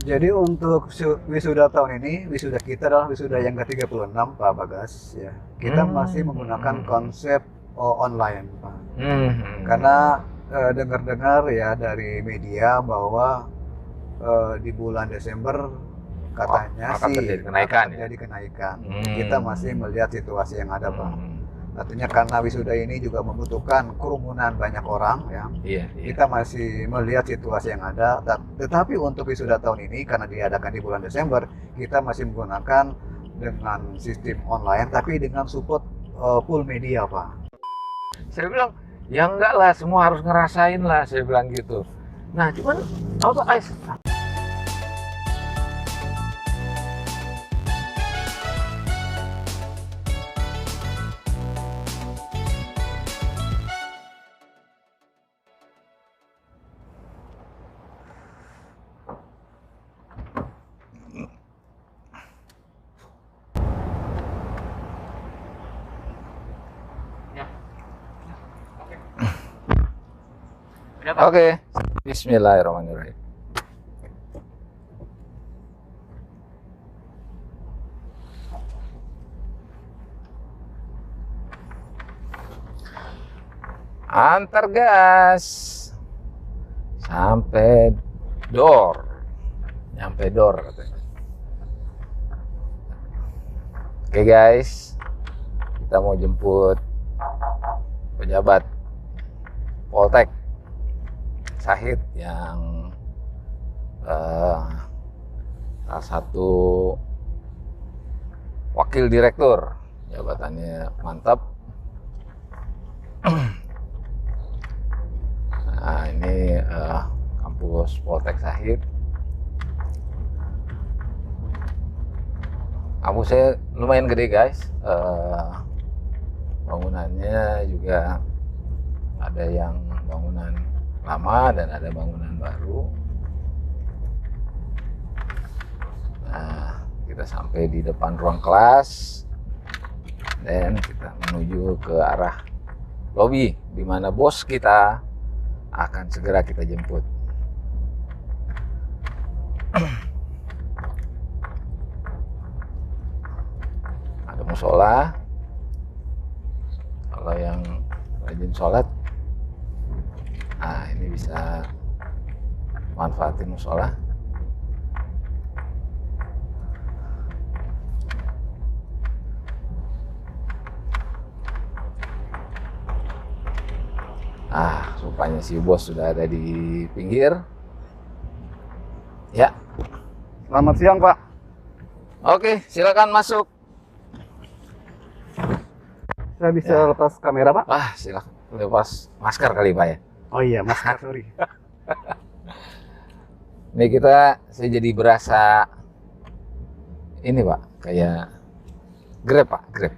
Jadi untuk wisuda tahun ini, wisuda kita adalah wisuda yang ke-36, Pak Bagas. Ya, kita masih menggunakan konsep online, Pak. Karena dengar-dengar ya dari media bahwa di bulan Desember katanya akan sih terjadi kenaikan. akan terjadi kenaikan. Kita masih melihat situasi yang ada, Pak. Artinya karena wisuda ini juga membutuhkan kerumunan banyak orang ya. Iya. Kita masih melihat situasi yang ada. Tetapi untuk wisuda tahun ini karena diadakan di bulan Desember, kita masih menggunakan dengan sistem online tapi dengan support full media, Pak. Saya bilang, ya enggak lah, semua harus ngerasain lah, saya bilang gitu. Nah, cuman auto ice. Oke, bismillahirrahmanirrahim. Antar gas sampai nyampe door katanya. Oke guys, kita mau jemput pejabat Poltek Syahid yang salah satu wakil direktur, jabatannya mantap. Nah, ini kampus Poltek Syahid. Kampusnya lumayan gede guys. Bangunannya juga ada yang bangunan lama dan ada bangunan baru. Nah, kita sampai di depan ruang kelas dan kita menuju ke arah lobi di mana bos kita akan segera kita jemput. Ada musola. Kalau yang rajin sholat, nah ini bisa manfaatin musola. Rupanya si bos sudah ada di pinggir. Ya. Selamat siang, Pak. Oke, silakan masuk. Saya bisa lepas kamera, Pak? Silakan. Lepas masker kali, Pak ya. Oh iya, masker, sorry. Ini saya jadi berasa ini, Pak, kayak Grab, Pak, Grab.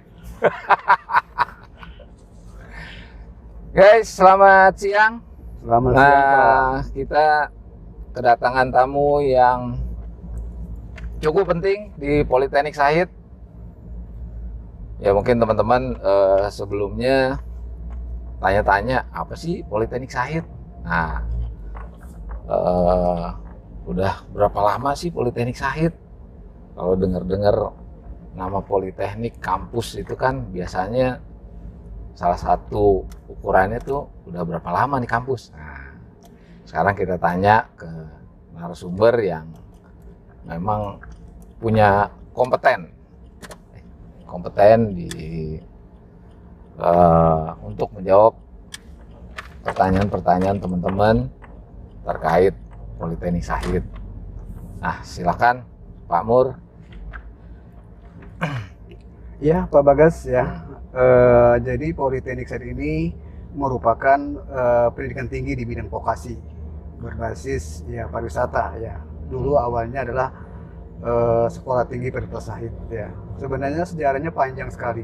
Guys, selamat siang. Selamat siang, Pak. Kita kedatangan tamu yang cukup penting di Politeknik Syahid. Ya mungkin teman-teman sebelumnya tanya-tanya apa sih Politeknik Syahid. Nah, udah berapa lama sih Politeknik Syahid? Kalau dengar-dengar nama Politeknik kampus itu kan biasanya salah satu ukurannya tuh udah berapa lama nih kampus. Nah, sekarang kita tanya ke narasumber yang memang punya kompeten di untuk menjawab pertanyaan-pertanyaan teman-teman terkait Politeknik Syahid. Nah, silakan Pak Mur. Ya, Pak Bagas ya. Jadi Politeknik Syahid ini merupakan pendidikan tinggi di bidang vokasi berbasis ya pariwisata ya. Dulu awalnya adalah Sekolah Tinggi Pariwisata Syahid ya. Sebenarnya sejarahnya panjang sekali.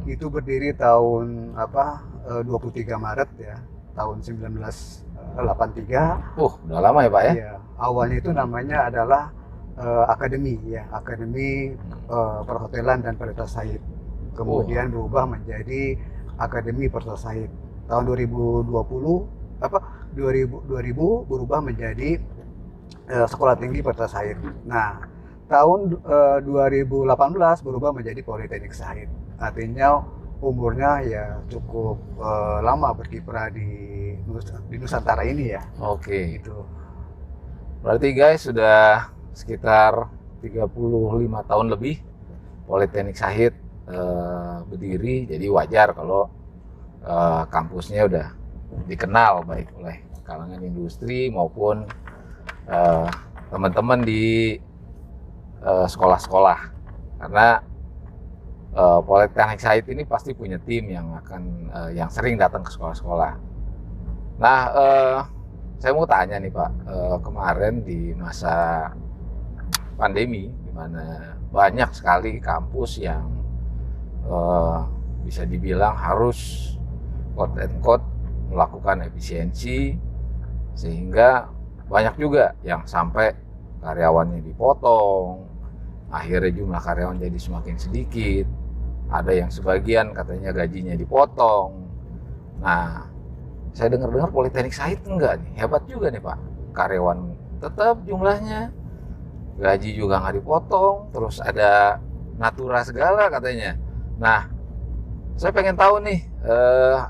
Itu berdiri tahun 23 Maret ya, tahun 1983. Udah lama ya, Pak ya? Iya, awalnya itu namanya adalah Akademi ya, Akademi Perhotelan dan Pariwisata Syahid. Kemudian berubah menjadi Akademi Pariwisata Syahid. Tahun 2000 berubah menjadi Sekolah Tinggi Pertas Sahid. Nah, tahun 2018 berubah menjadi Politeknik Sahid. Artinya umurnya ya cukup lama berkiprah di Nusantara ini ya. Oke. Gitu. Berarti guys sudah sekitar 35 tahun lebih Politeknik Sahid berdiri, jadi wajar kalau kampusnya udah dikenal baik oleh kalangan industri maupun teman-teman di sekolah-sekolah, karena Politeknik Sahid ini pasti punya tim yang akan yang sering datang ke sekolah-sekolah. Nah, saya mau tanya nih Pak, kemarin di masa pandemi, di mana banyak sekali kampus yang bisa dibilang harus quote and quote melakukan efisiensi, sehingga banyak juga yang sampai karyawannya dipotong, akhirnya jumlah karyawan jadi semakin sedikit, ada yang sebagian katanya gajinya dipotong. Nah, saya dengar-dengar Politeknik Sahid enggak nih, hebat juga nih Pak, karyawan tetap jumlahnya, gaji juga nggak dipotong, terus ada natura segala katanya. Nah, saya pengen tahu nih,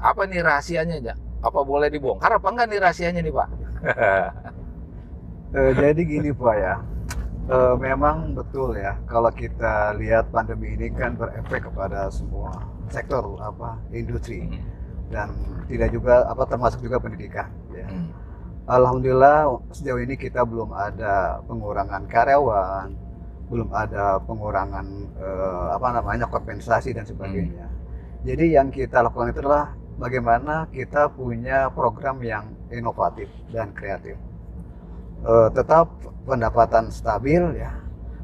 apa nih rahasianya, Jak? Apa boleh dibongkar apa enggak nih rahasianya nih Pak? Jadi gini Pak ya, memang betul ya, kalau kita lihat pandemi ini kan berefek kepada semua sektor industri dan tidak juga termasuk juga pendidikan. Ya. Alhamdulillah sejauh ini kita belum ada pengurangan karyawan, belum ada pengurangan kompensasi dan sebagainya. Jadi yang kita lakukan itu adalah bagaimana kita punya program yang inovatif dan kreatif. Tetap pendapatan stabil ya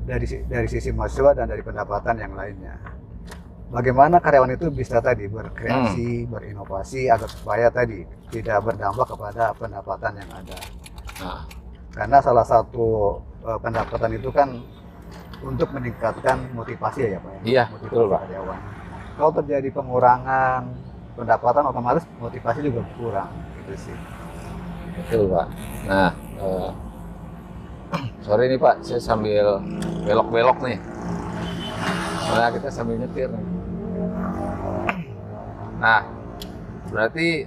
dari sisi mahasiswa dan dari pendapatan yang lainnya. Bagaimana karyawan itu bisa tadi berkreasi, berinovasi agar supaya tadi tidak berdampak kepada pendapatan yang ada. Karena salah satu pendapatan itu kan untuk meningkatkan motivasi ya Pak. Iya, motivasi betul Pak. Karyawan. Kalau terjadi pengurangan pendapatan, otomatis motivasi juga berkurang, gitu sih. Betul Pak. Nah, sorry nih Pak, saya sambil belok-belok nih. Nah, kita sambil nyetir nih. Nah, berarti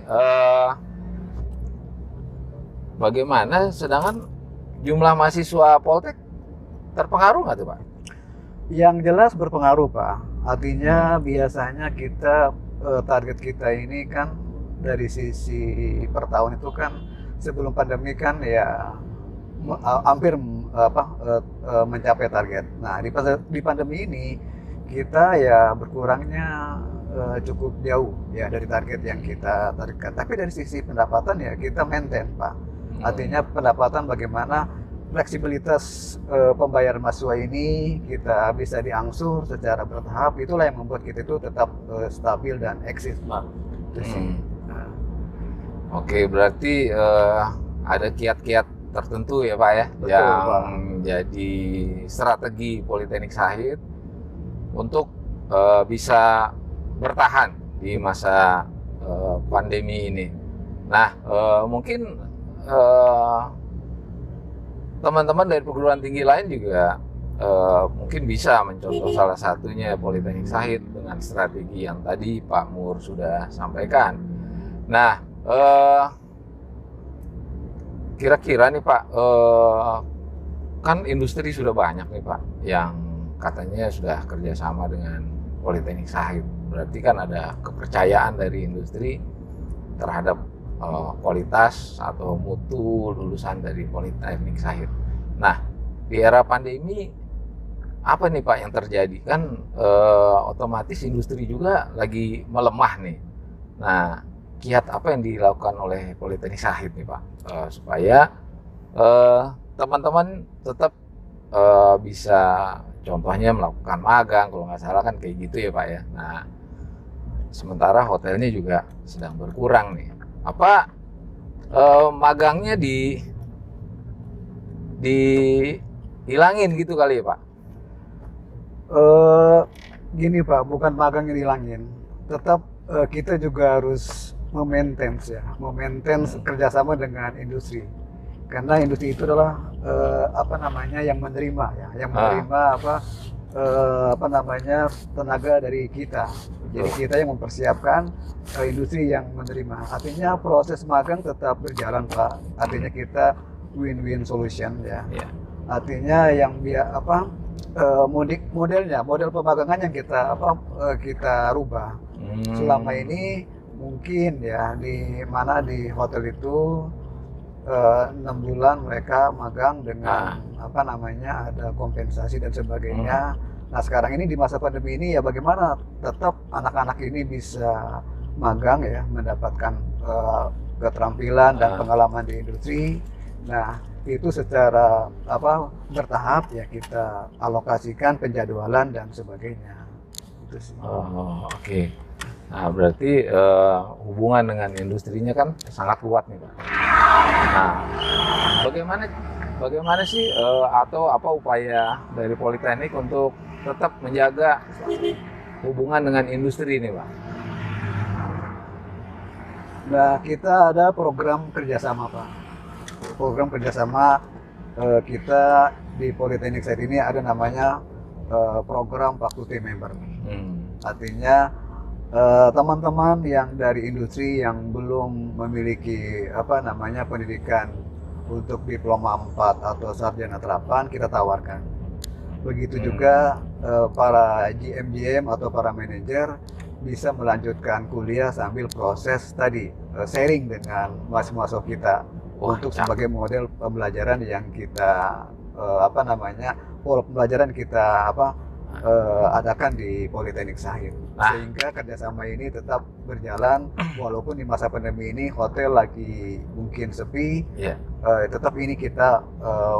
bagaimana? Sedangkan jumlah mahasiswa Poltek terpengaruh nggak tuh Pak? Yang jelas berpengaruh Pak. Artinya biasanya kita target kita ini kan dari sisi per tahun itu kan sebelum pandemi kan ya hampir mencapai target. Nah di pandemi ini kita ya berkurangnya cukup jauh ya dari target yang kita targetkan. Tapi dari sisi pendapatan ya kita maintain Pak. Artinya pendapatan bagaimana fleksibilitas pembayaran mahasiswa ini kita bisa diangsur secara bertahap, itulah yang membuat kita itu tetap stabil dan eksis Pak. Nah. Oke, berarti ada kiat-kiat tertentu ya Pak ya. Betul, yang Pak. Jadi strategi Politeknik Sahid untuk bisa bertahan di masa pandemi ini. Nah, mungkin teman-teman dari perguruan tinggi lain juga mungkin bisa mencontoh salah satunya Politeknik Sahid dengan strategi yang tadi Pak Mur sudah sampaikan. Nah, kira-kira nih Pak, kan industri sudah banyak nih Pak yang katanya sudah kerjasama dengan Politeknik Sahid. Berarti kan ada kepercayaan dari industri terhadap kualitas atau mutu lulusan dari Politeknik Sahid. Nah, di era pandemi apa nih Pak yang terjadi? Kan otomatis industri juga lagi melemah nih. Nah, kiat apa yang dilakukan oleh Politeknik Sahid nih Pak supaya teman-teman tetap bisa contohnya melakukan magang, kalau nggak salah kan kayak gitu ya Pak ya. Nah, sementara hotelnya juga sedang berkurang nih. Apa magangnya dihilangin gitu kali ya Pak? Gini Pak, bukan magang yang dihilangin, tetap kita juga harus memaintain kerjasama dengan industri. karena industri itu adalah apa namanya yang menerima ya, yang menerima apa namanya tenaga dari kita. Jadi kita yang mempersiapkan industri yang menerima. Artinya proses magang tetap berjalan Pak. Artinya kita win-win solution ya. Iya. Artinya yang model pemagangan yang kita rubah. Selama ini mungkin ya di hotel itu 6 bulan mereka magang dengan apa namanya ada kompensasi dan sebagainya. Nah sekarang ini di masa pandemi ini ya bagaimana tetap anak-anak ini bisa magang ya, mendapatkan keterampilan dan pengalaman di industri. Nah itu secara bertahap ya kita alokasikan penjadwalan dan sebagainya. Itu sih. Oh, oke. Nah berarti hubungan dengan industrinya kan sangat kuat nih Pak. Nah bagaimana sih atau apa upaya dari Politeknik untuk tetap menjaga hubungan dengan industri ini Pak? Nah kita ada program kerjasama Pak. Program kerjasama kita di Politeknik saat ini ada namanya program fakulty member. Artinya teman-teman yang dari industri yang belum memiliki pendidikan untuk diploma 4 atau sarjana terapan kita tawarkan. Begitu juga para GM atau para manajer bisa melanjutkan kuliah sambil proses tadi sharing dengan mahasiswa kita. Untuk sebagai model pembelajaran yang kita pola pembelajaran kita adakan di Politeknik Sahid. Sehingga kerjasama ini tetap berjalan walaupun di masa pandemi ini hotel lagi mungkin sepi. Tetap ini kita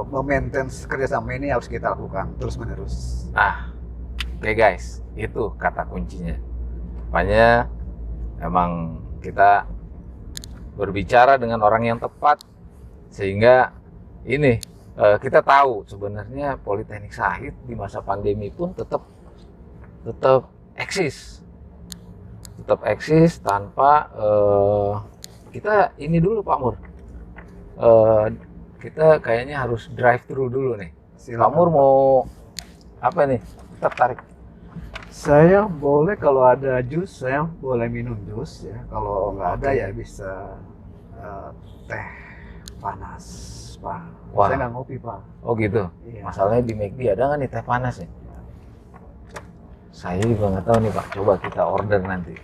memaintain kerjasama ini harus kita lakukan terus menerus. Oke guys, itu kata kuncinya. Makanya emang kita berbicara dengan orang yang tepat sehingga ini kita tahu sebenarnya Politeknik Sahid di masa pandemi pun tetap eksis tanpa kita ini dulu Pak Mur, kita kayaknya harus drive thru dulu nih. Pak Mur mau apa nih, tertarik? Saya boleh kalau ada jus, saya boleh minum jus ya. Kalau nggak ada ya bisa teh panas, Pak. Wah. Saya nggak ngopi, Pak. Oh gitu. Iya. Masalahnya di McD ada nggak nih teh panas ya? Saya juga nggak tahu nih Pak. Coba kita order nanti.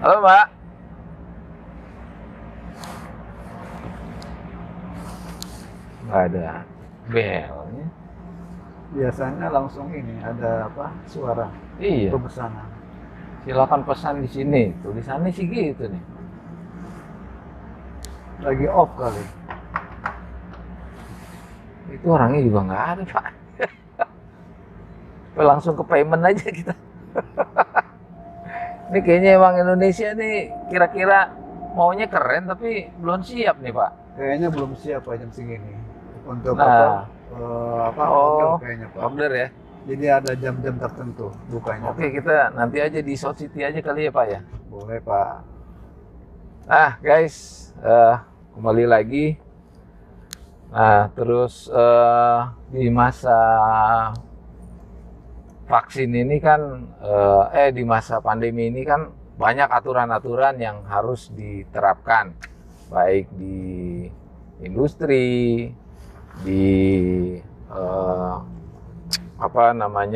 Halo Mbak. Nggak ada belnya. Biasanya langsung ini ada suara Iya. pemesanan. Silakan pesan di sini. Tulisannya sih gitu nih. Lagi off kali. Itu orangnya juga nggak ada Pak. Langsung ke payment aja kita. Ini kayaknya emang Indonesia nih kira-kira maunya keren tapi belum siap nih Pak. Kayaknya belum siap Pak jam segini untuk Oh, order kayaknya Pak. order ya. Jadi ada jam-jam tertentu bukanya. Oke, kita nanti aja di South City aja kali ya Pak ya. Boleh Pak. Nah guys, kembali lagi. Nah terus di masa vaksin ini kan, di masa pandemi ini kan banyak aturan-aturan yang harus diterapkan, baik di industri, di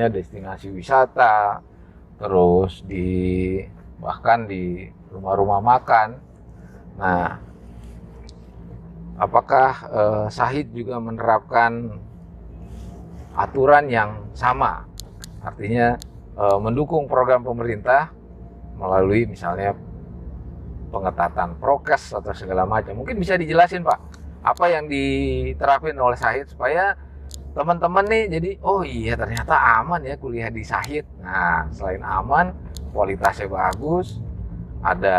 destinasi wisata, terus bahkan di rumah-rumah makan. Nah, apakah Sahid juga menerapkan aturan yang sama? Artinya mendukung program pemerintah melalui misalnya pengetatan prokes atau segala macam. Mungkin bisa dijelasin Pak, apa yang diterapin oleh Sahid supaya teman-teman nih jadi, oh iya ternyata aman ya kuliah di Sahid. Nah, selain aman, kualitasnya bagus, ada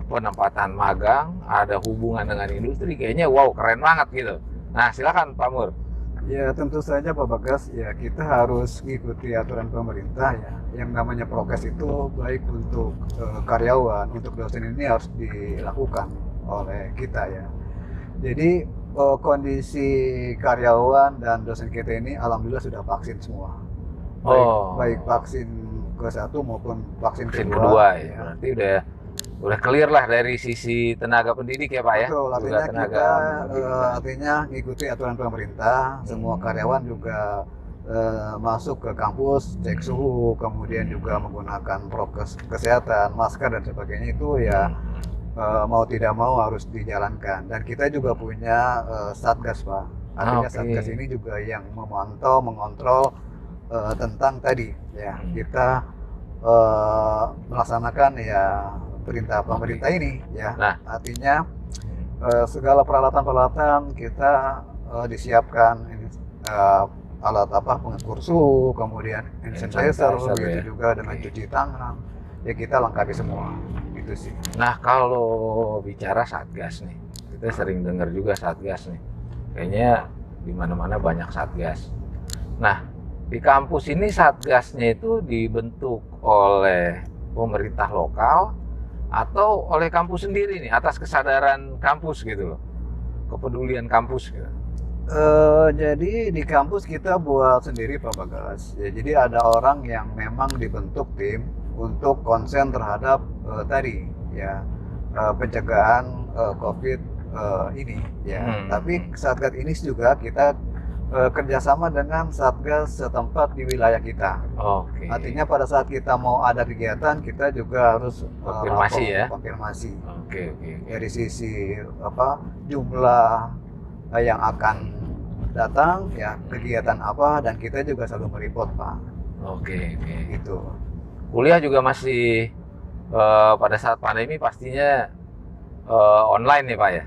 penempatan magang, ada hubungan dengan industri, kayaknya wow keren banget gitu. Nah silakan Pak Mur. Ya tentu saja Pak Bagas, ya kita harus mengikuti aturan pemerintah ya. Yang namanya prokes itu baik untuk karyawan, untuk dosen ini harus dilakukan oleh kita ya. Jadi kondisi karyawan dan dosen kita ini alhamdulillah sudah vaksin semua. Baik Oh, baik vaksin ke-1 maupun vaksin vaksin kedua. kedua ya. Ya. Berarti udah clear lah dari sisi tenaga pendidik ya Pak ya. Betul, Juga artinya tenaga kita pendidik. artinya mengikuti aturan pemerintah, semua karyawan juga masuk ke kampus, cek suhu, kemudian juga menggunakan prokes kesehatan, masker dan sebagainya itu ya mau tidak mau harus dijalankan. Dan kita juga punya satgas Pak. Artinya Oke. satgas ini juga yang memantau, mengontrol tentang tadi ya kita melaksanakan ya perintah pemerintah ini ya. Nah. Artinya segala peralatan-peralatan kita disiapkan ini, alat pengukur suhu, kemudian hand sanitizer, begitu ya. juga dengan cuci tangan. Ya kita lengkapi semua. Itu sih. Nah, kalau bicara satgas nih, kita sering dengar juga satgas nih. Kayaknya di mana-mana banyak satgas. Nah, di kampus ini satgasnya itu dibentuk oleh pemerintah lokal atau oleh kampus sendiri nih, atas kesadaran kampus gitu loh, kepedulian kampus gitu. Jadi di kampus kita buat sendiri Pak Bagas. Ya, jadi ada orang yang memang dibentuk tim untuk konsen terhadap tadi ya pencegahan COVID ini ya. Tapi satgas ini juga kita kerjasama dengan satgas setempat di wilayah kita. Oke. Artinya pada saat kita mau ada kegiatan kita juga harus Konfirmasi ya. Konfirmasi. Oke. Dari sisi jumlah yang akan datang ya, kegiatan apa, dan kita juga selalu mereport Pak. Oke. Gitu. Kuliah juga masih pada saat pandemi pastinya online nih Pak ya.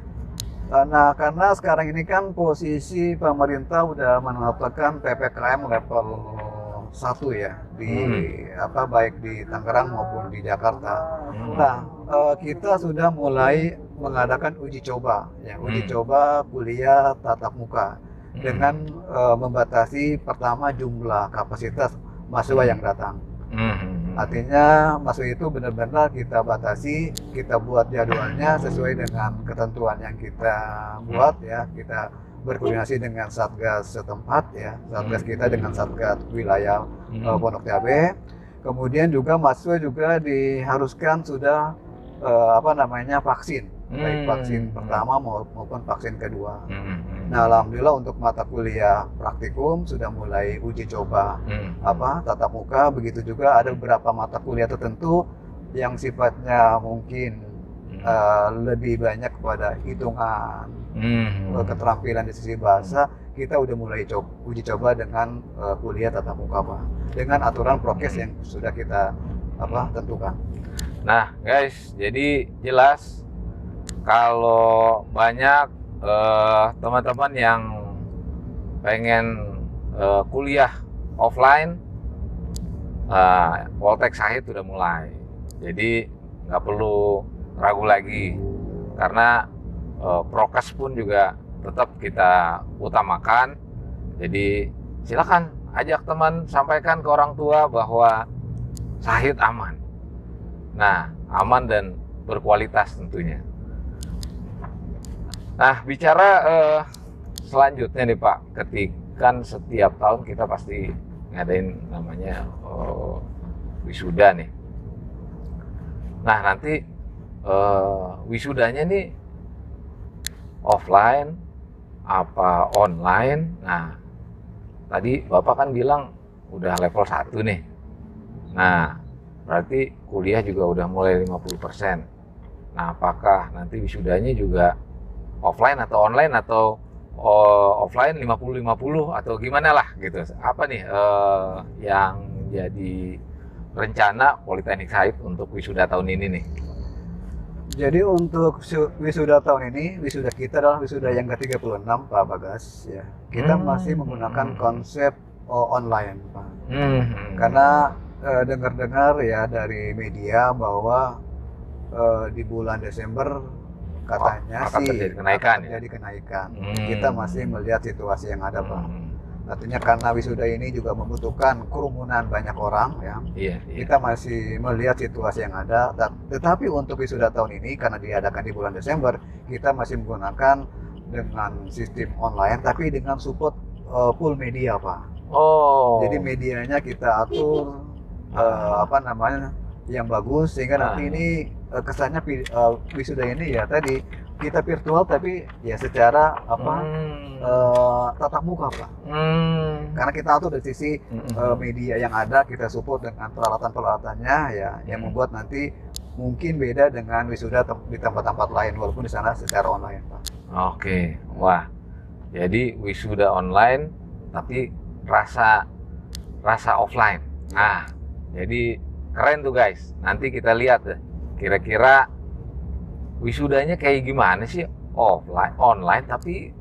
Nah, karena sekarang ini kan posisi pemerintah udah menetapkan PPKM level 1 ya di baik di Tangerang maupun di Jakarta. Nah, kita sudah mulai mengadakan uji coba ya, uji coba kuliah tatap muka dengan membatasi pertama jumlah kapasitas mahasiswa yang datang. Artinya mahasiswa itu benar-benar kita batasi, kita buat jadwalnya sesuai dengan ketentuan yang kita buat ya. Kita berkoordinasi dengan satgas setempat ya, satgas kita dengan satgas wilayah Pondok Cabe. Kemudian juga mahasiswa juga diharuskan sudah vaksin, baik vaksin pertama maupun vaksin kedua. Nah, alhamdulillah untuk mata kuliah praktikum sudah mulai uji coba tatap muka. Begitu juga ada beberapa mata kuliah tertentu yang sifatnya mungkin lebih banyak kepada hitungan, keterampilan di sisi bahasa. Kita udah mulai uji coba dengan kuliah tatap muka Pak, dengan aturan prokes yang sudah kita tentukan. Nah guys, jadi jelas kalau banyak teman-teman yang pengen kuliah offline, Poltek Syahid sudah mulai. Jadi nggak perlu ragu lagi, karena prokes pun juga tetap kita utamakan. Jadi silakan ajak teman, sampaikan ke orang tua bahwa Syahid aman. Nah, aman dan berkualitas tentunya. Nah, bicara selanjutnya nih Pak, ketika setiap tahun kita pasti ngadain namanya wisuda nih. Nah, nanti wisudanya nih offline apa online? Nah, tadi Bapak kan bilang udah level 1 nih. Nah, berarti kuliah juga udah mulai 50%. Nah, apakah nanti wisudanya juga offline atau online atau offline 50-50 atau gimana lah gitu? Apa nih yang jadi rencana Politeknik Syahid untuk wisuda tahun ini nih? Jadi untuk wisuda tahun ini, wisuda kita adalah wisuda yang ke-36 Pak Bagas ya. Kita masih menggunakan konsep online Pak. Karena dengar-dengar ya dari media bahwa di bulan Desember katanya akan terjadi kenaikan. Kita masih melihat situasi yang ada Pak. Artinya karena wisuda ini juga membutuhkan kerumunan banyak orang ya. Iya, iya. Kita masih melihat situasi yang ada. Tetapi untuk wisuda tahun ini karena diadakan di bulan Desember, kita masih menggunakan dengan sistem online tapi dengan support full media, Pak. Oh. Jadi medianya kita atur apa namanya yang bagus sehingga nanti ini kesannya wisuda ini ya tadi kita virtual tapi ya secara tatap muka, Pak. Karena kita atur dari sisi media yang ada, kita support dengan peralatan-peralatannya ya yang membuat nanti mungkin beda dengan wisuda di tempat-tempat lain walaupun di sana secara online, Pak. Oke. Wah. Jadi wisuda online tapi rasa offline. Nah, jadi keren tuh guys. Nanti kita lihat deh kira-kira wisudanya kayak gimana sih, online tapi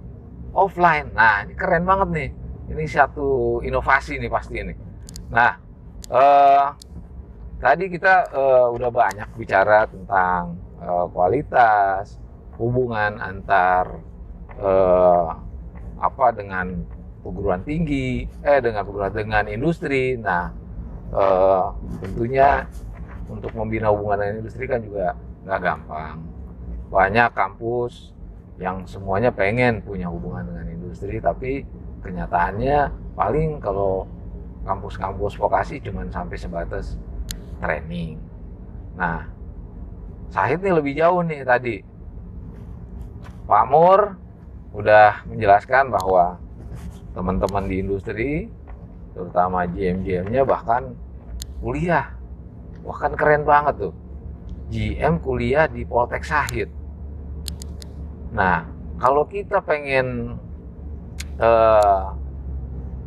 offline. Nah, ini keren banget nih. Ini satu inovasi nih pasti ini. Nah, tadi kita udah banyak bicara tentang kualitas, hubungan antar dengan perguruan tinggi, dengan industri. Nah, tentunya untuk membina hubungan dengan industri kan juga nggak gampang. Banyak kampus yang semuanya pengen punya hubungan dengan industri, tapi kenyataannya paling kalau kampus-kampus vokasi cuma sampai sebatas training. Nah, Syahid nih lebih jauh nih tadi. Pak Mur udah menjelaskan bahwa teman-teman di industri, terutama GM-GM-nya bahkan kuliah. Wah, kan keren banget tuh. GM kuliah di Poltek Syahid. Nah, kalau kita pengen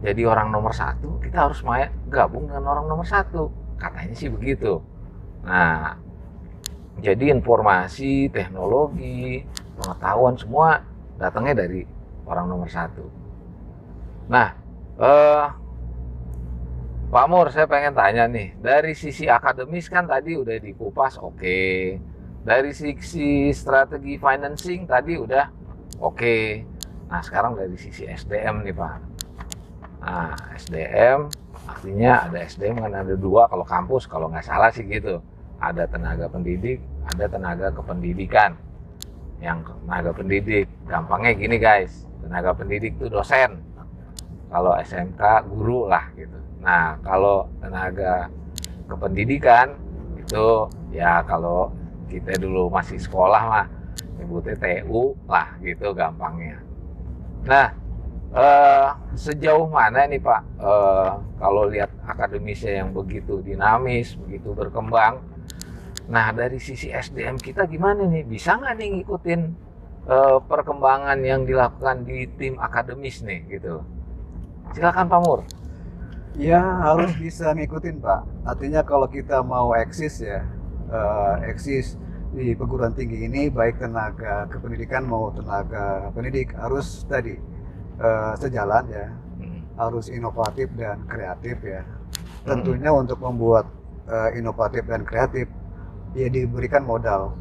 jadi orang nomor 1, kita harus gabung dengan orang nomor 1. Katanya sih begitu. Nah, jadi informasi, teknologi, pengetahuan semua datangnya dari orang nomor 1. Nah, Pak Mur, saya pengen tanya nih, dari sisi akademis kan tadi udah dikupas, oke. Dari sisi strategi financing tadi udah oke. Nah, sekarang dari sisi SDM nih, Pak. Nah, SDM artinya ada SDM kan ada 2 kalau kampus, kalau nggak salah sih gitu. Ada tenaga pendidik, ada tenaga kependidikan. Yang tenaga pendidik, gampangnya gini guys, tenaga pendidik itu dosen. Kalau SMK guru lah gitu. Nah, kalau tenaga kependidikan itu ya kalau kita dulu masih sekolah mah nyebutnya TU lah gitu gampangnya. Nah, sejauh mana nih Pak kalau lihat akademisnya yang begitu dinamis, begitu berkembang. Nah, dari sisi SDM kita gimana nih? Bisa nggak nih ngikutin perkembangan yang dilakukan di tim akademis nih gitu? Silakan Pak Mur. Ya, harus bisa ngikutin, Pak. Artinya kalau kita mau eksis ya, eksis di perguruan tinggi ini, baik tenaga kependidikan mau tenaga pendidik harus tadi sejalan ya, harus inovatif dan kreatif ya. Tentunya untuk membuat inovatif dan kreatif, ya diberikan modal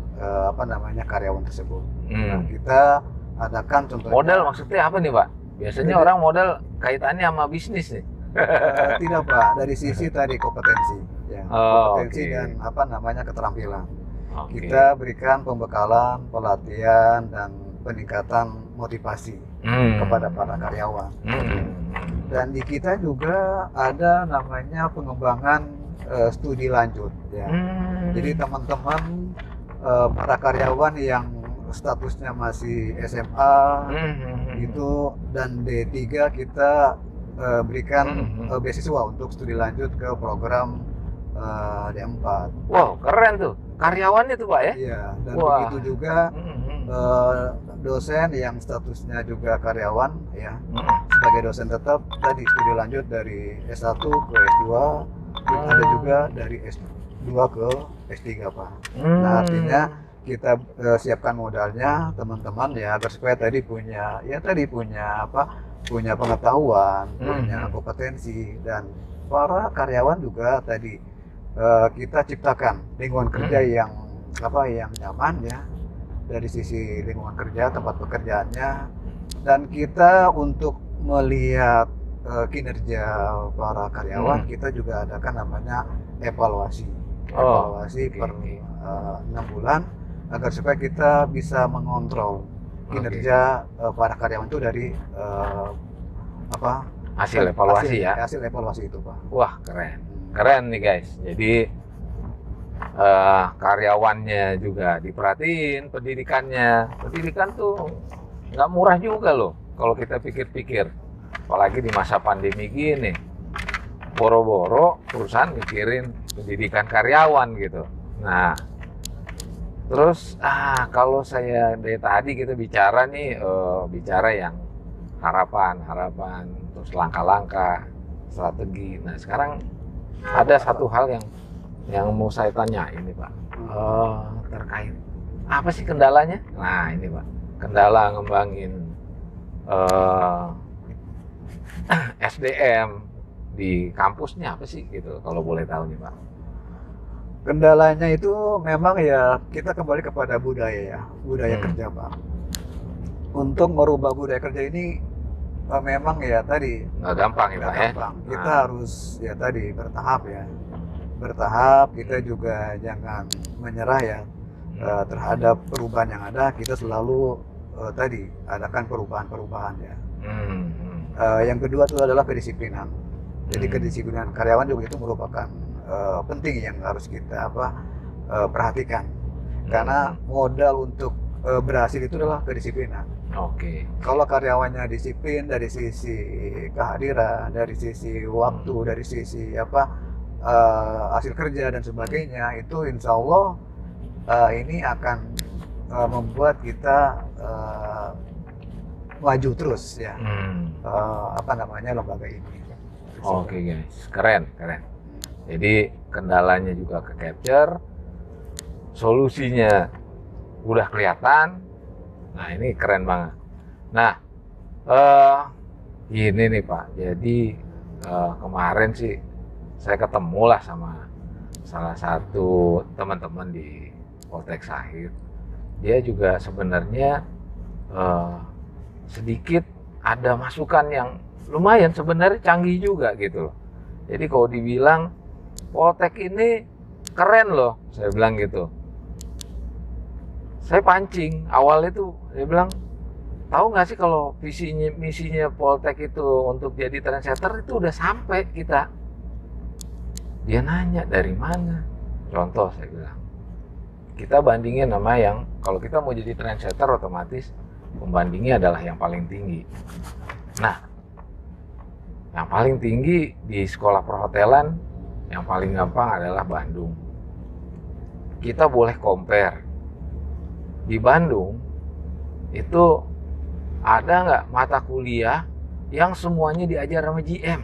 karyawan tersebut. Nah, kita adakan contohnya. Modal maksudnya apa nih Pak? Biasanya orang modal kaitannya sama bisnis nih. Tidak Pak, dari sisi tadi kompetensi, ya, kompetensi dan keterampilan. Kita berikan pembekalan, pelatihan dan peningkatan motivasi kepada para karyawan. Dan di kita juga ada namanya pengembangan studi lanjut, ya. Jadi teman-teman para karyawan yang statusnya masih SMA itu dan D3 kita berikan beasiswa untuk studi lanjut ke program D4. Wow, keren tuh. Karyawannya tuh Pak ya? Iya, dan begitu juga dosen yang statusnya juga karyawan ya, sebagai dosen tetap tadi studi lanjut dari S1 ke S2, ada juga dari S2 ke S3 Pak. Nah, artinya kita siapkan modalnya teman-teman ya agar supaya tadi punya punya pengetahuan, punya kompetensi, dan para karyawan juga tadi kita ciptakan lingkungan kerja yang nyaman ya, dari sisi lingkungan kerja, tempat pekerjaannya, dan kita untuk melihat kinerja para karyawan, kita juga adakan namanya evaluasi. Oh, Evaluasi oke, per oke. 6 bulan agar supaya kita bisa mengontrol kinerja para karyawan itu dari apa Hasil evaluasi ya. hasil evaluasi itu, Pak. Wah, keren. Keren nih guys. Jadi karyawannya juga diperhatiin, pendidikannya. Pendidikan tuh nggak murah juga loh kalau kita pikir-pikir. Apalagi di masa pandemi gini. Boro-boro perusahaan mikirin pendidikan karyawan gitu. Nah, terus kalau saya dari tadi kita bicara nih, bicara yang harapan, terus langkah-langkah, strategi. Nah, sekarang ada satu hal yang mau saya tanya ini Pak, terkait apa sih kendalanya? Nah ini Pak, kendala ngembangin SDM di kampusnya apa sih gitu, kalau boleh tahu nih Pak? Kendalanya itu memang ya kita kembali kepada budaya ya, budaya kerja, Pak. Untuk merubah budaya kerja ini memang ya tadi nggak gampang ya nggak Pak ya. gampang. Kita harus ya tadi bertahap ya. Bertahap, kita juga jangan menyerah ya terhadap perubahan yang ada. Kita selalu tadi adakan perubahan-perubahan ya. Yang kedua itu adalah kedisiplinan. Jadi kedisiplinan karyawan juga itu merupakan penting yang harus kita perhatikan. Karena modal untuk berhasil itu adalah kedisiplinan. Oke. Kalau karyawannya disiplin dari sisi kehadiran, dari sisi waktu, dari sisi hasil kerja dan sebagainya, itu insya Allah ini akan membuat kita maju terus ya. Lembaga ini. Oke guys, keren. Jadi kendalanya juga ke capture, solusinya udah kelihatan. Nah ini keren banget. Nah ini nih Pak, jadi kemarin sih saya ketemu lah sama salah satu teman-teman di Poltek Sahid. Dia juga sebenarnya sedikit ada masukan yang lumayan sebenarnya canggih juga gitu loh. Jadi kalau dibilang Poltek ini keren loh, saya bilang gitu. Saya pancing awalnya tuh, dia bilang, tahu nggak sih kalau misinya Poltek itu untuk jadi trendsetter itu udah sampai kita. Dia nanya dari mana? Contoh saya bilang, kita bandingin sama yang kalau kita mau jadi trendsetter otomatis pembandingnya adalah yang paling tinggi. Nah, yang paling tinggi di sekolah perhotelan yang paling gampang adalah Bandung. Kita boleh compare. Di Bandung itu ada nggak mata kuliah yang semuanya diajar sama GM?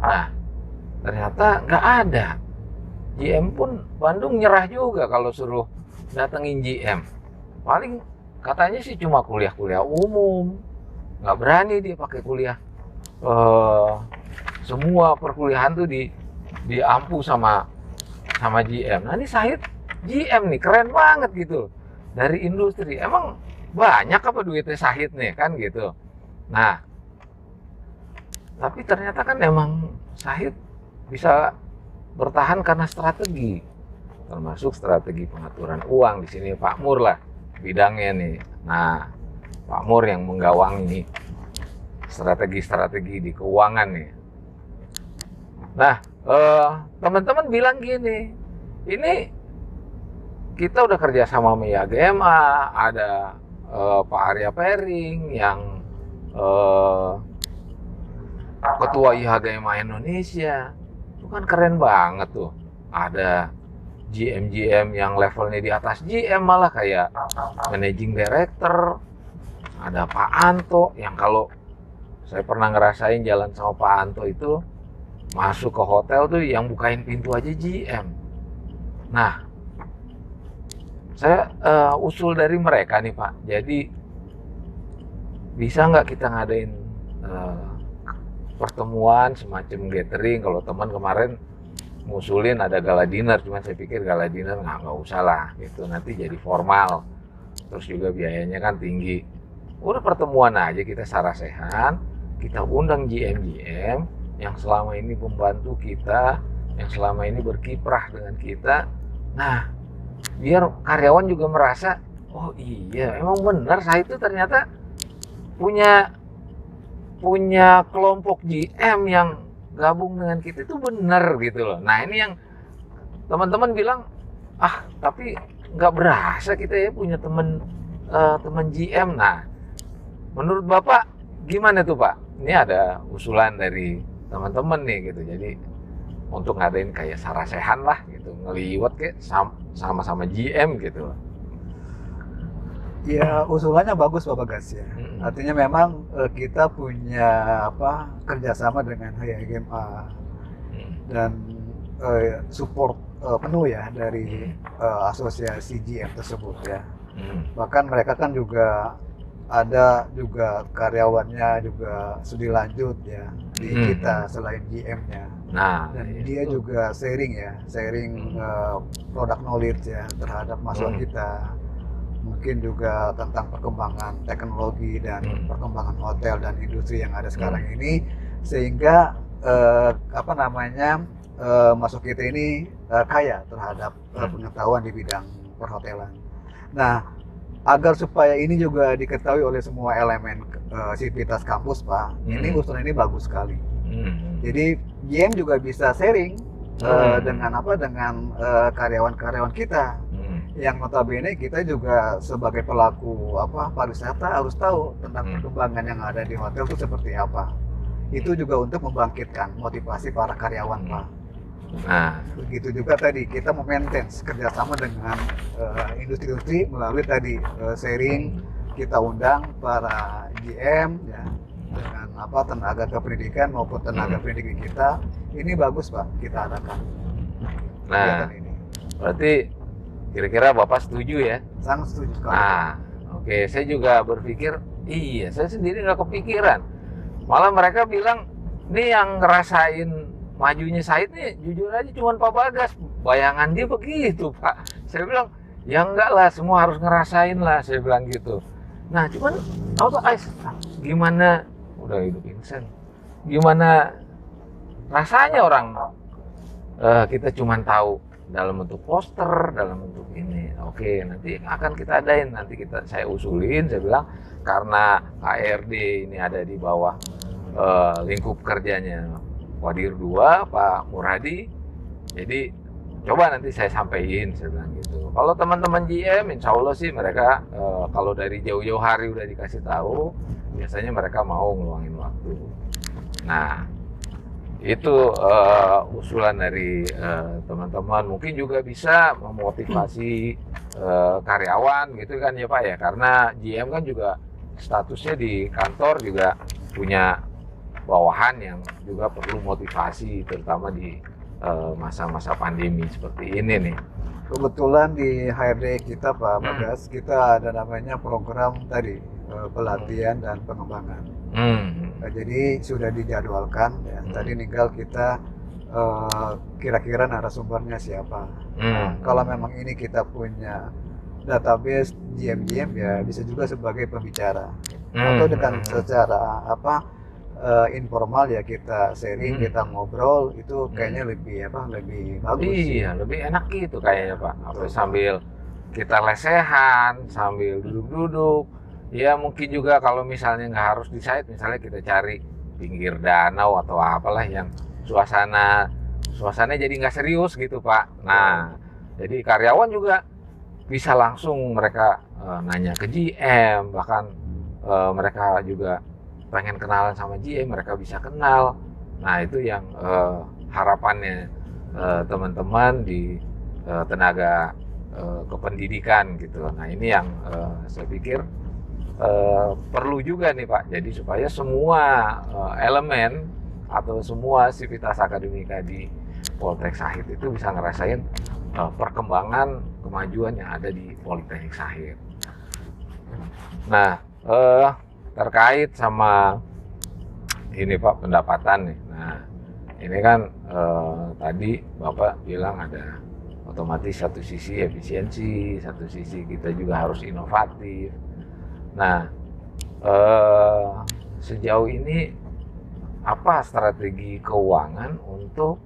Nah, ternyata nggak ada. GM pun Bandung nyerah juga kalau suruh datengin GM. Paling katanya sih cuma kuliah-kuliah umum. Nggak berani dia pakai kuliah. Semua perkuliahan tuh diampu sama GM. Nah ini Sahid GM nih, keren banget gitu. Dari industri. Emang banyak apa duitnya Sahid nih kan gitu. Nah, tapi ternyata kan emang Sahid bisa bertahan karena strategi, termasuk strategi pengaturan uang. Di sini Pak Mur lah bidangnya nih. Nah, Pak Mur yang menggawangi strategi-strategi di keuangan nih. Nah, teman-teman bilang gini, ini kita udah kerja sama IHGMA, ada Pak Arya Pering yang ketua IHGMA Indonesia. Itu kan keren banget tuh. Ada GM yang levelnya di atas GM malah kayak managing director. Ada Pak Anto yang kalau saya pernah ngerasain jalan sama Pak Anto itu masuk ke hotel tuh yang bukain pintu aja GM. Nah, saya usul dari mereka nih Pak. Jadi bisa nggak kita ngadain pertemuan semacam gathering? Kalau teman kemarin ngusulin ada gala dinner, cuman saya pikir gala dinner nggak usah lah, gitu nanti jadi formal. Terus juga biayanya kan tinggi. Udah pertemuan aja kita sarasehan, kita undang GM-GM yang selama ini membantu kita, yang selama ini berkiprah dengan kita. Nah, biar karyawan juga merasa, oh iya, emang benar saya itu ternyata punya kelompok GM yang gabung dengan kita itu benar gitu loh. Nah, ini yang teman-teman bilang, tapi nggak berasa kita ya punya teman GM. Nah, menurut Bapak gimana tuh Pak? Ini ada usulan dari teman-teman nih gitu. Jadi untuk ngadain kayak sarasehan lah gitu, ngeliwat kayak sama-sama GM gitu loh. Ya, usulannya bagus Pak Bagas ya. Artinya memang kita punya kerjasama dengan HIGMA dan support penuh ya dari asosiasi GM tersebut ya. Bahkan mereka kan juga ada juga karyawannya juga studi lanjut ya di kita selain GM-nya. Nah, dan dia juga sharing product knowledge ya terhadap masukan kita. Mungkin juga tentang perkembangan teknologi dan perkembangan hotel dan industri yang ada sekarang ini, sehingga masuk kita ini kaya terhadap pengetahuan di bidang perhotelan. Nah, agar supaya ini juga diketahui oleh semua elemen sivitas kampus Pak, ini usulan ini bagus sekali. Jadi GM juga bisa sharing dengan karyawan-karyawan kita. Yang notabene kita juga sebagai pelaku pariwisata harus tahu tentang perkembangan yang ada di hotel itu seperti apa. Itu juga untuk membangkitkan motivasi para karyawan Pak. Nah, begitu juga tadi kita memaintain kerjasama dengan industri-industri melalui tadi sharing, kita undang para GM ya dengan tenaga kependidikan maupun tenaga pendidik kita. Ini bagus Pak kita adakan. Nah, ini berarti kira-kira Bapak setuju ya? Sangat setuju sekali. Nah, oke, saya juga berpikir, iya, saya sendiri nggak kepikiran. Malah mereka bilang, nih yang ngerasain majunya Said nih, jujur aja cuma Pak Bagas. Bayangan dia begitu, Pak. Saya bilang, ya enggak lah, semua harus ngerasain lah, saya bilang gitu. Nah, cuman, gimana, udah hidup insan, gimana rasanya orang, kita cuma tahu dalam bentuk poster, dalam bentuk ini. Oke, nanti akan kita adain, saya usulin, saya bilang karena HRD ini ada di bawah lingkup kerjanya Wadir 2, Pak Muradi. Jadi coba nanti saya sampaikan, saya bilang gitu. Kalau teman-teman GM, insya Allah sih mereka kalau dari jauh-jauh hari udah dikasih tahu, biasanya mereka mau ngeluangin waktu. Nah, itu usulan dari teman-teman. Mungkin juga bisa memotivasi karyawan gitu kan ya Pak ya, karena GM kan juga statusnya di kantor juga punya bawahan yang juga perlu motivasi, terutama di masa-masa pandemi seperti ini nih. Kebetulan di HRD kita Pak Bagas, kita ada namanya program tadi pelatihan dan pengembangan. Jadi sudah dijadwalkan ya. Tadi tinggal kita kira-kira narasumbernya siapa. Nah, kalau memang ini kita punya database GM-GM ya bisa juga sebagai pembicara. Atau dengan secara informal ya kita sharing, kita ngobrol, itu kayaknya lebih bagus. Iya, lebih enak gitu kayaknya Pak. Sambil kita lesehan, sambil duduk-duduk. Ya mungkin juga kalau misalnya nggak harus di site, misalnya kita cari pinggir danau atau apalah yang suasananya jadi nggak serius gitu Pak. Nah, jadi karyawan juga bisa langsung mereka nanya ke GM, bahkan mereka juga pengen kenalan sama GM, mereka bisa kenal. Nah, itu yang harapannya teman-teman di tenaga kependidikan gitu. Nah, ini yang saya pikir perlu juga nih Pak, jadi supaya semua elemen atau semua sivitas akademika di Poltek Sahid itu bisa ngerasain perkembangan kemajuan yang ada di Politeknik Sahid. Nah, terkait sama ini Pak, pendapatan nih. Nah, ini kan tadi Bapak bilang ada otomatis satu sisi efisiensi, satu sisi kita juga harus inovatif. Nah, sejauh ini apa strategi keuangan untuk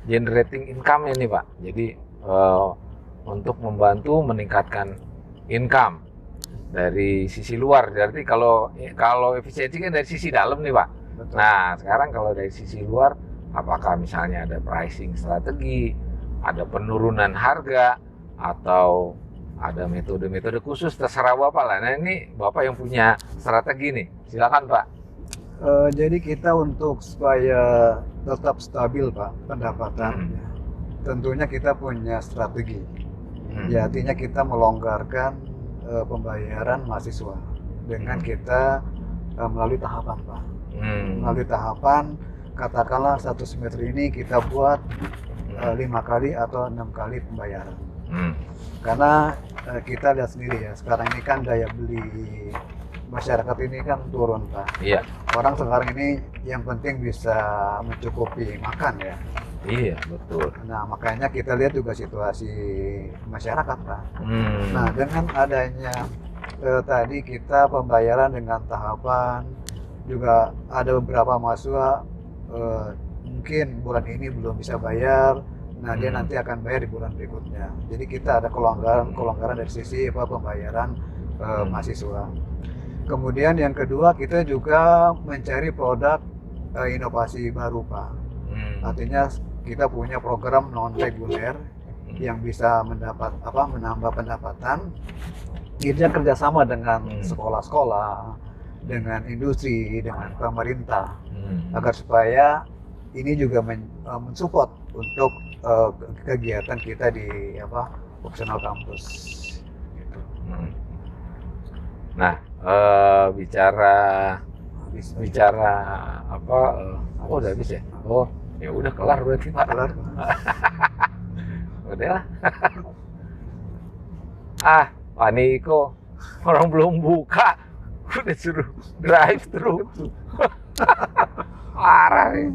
generating income ini Pak? Jadi untuk membantu meningkatkan income dari sisi luar. Berarti kalau efisiensi kan dari sisi dalam nih Pak. Betul. Nah sekarang kalau dari sisi luar, apakah misalnya ada pricing strategi, ada penurunan harga, atau ada metode-metode khusus, terserah Bapak lah. Nah ini Bapak yang punya strategi nih, silakan Pak. Jadi kita untuk supaya tetap stabil Pak pendapatan, tentunya kita punya strategi. Ya artinya kita melonggarkan pembayaran mahasiswa dengan kita melalui tahapan Pak. Melalui tahapan, katakanlah 1 semester ini kita buat 5 kali atau 6 kali pembayaran. Karena kita lihat sendiri ya, sekarang ini kan daya beli masyarakat ini kan turun Pak. Iya. Orang sekarang ini yang penting bisa mencukupi makan ya. Iya betul. Nah makanya kita lihat juga situasi masyarakat Pak. Nah dengan adanya tadi kita pembayaran dengan tahapan, juga ada beberapa mahasiswa mungkin bulan ini belum bisa bayar. Nah dia nanti akan bayar di bulan berikutnya. Jadi kita ada kelonggaran dari sisi pembayaran mahasiswa. Kemudian yang kedua kita juga mencari produk inovasi baru Pak. Artinya kita punya program non reguler yang bisa menambah pendapatan. Kita kerjasama dengan sekolah-sekolah, dengan industri, dengan pemerintah, agar supaya ini juga mensupport untuk kegiatan kita di optional campus. Gitu. Nah, bicara apa? Oh udah habis ya? Oh ya udah kelar berarti Pak. Kelar. Udah lah. Pak Niko, orang belum buka, udah suruh drive thru. Parah nih.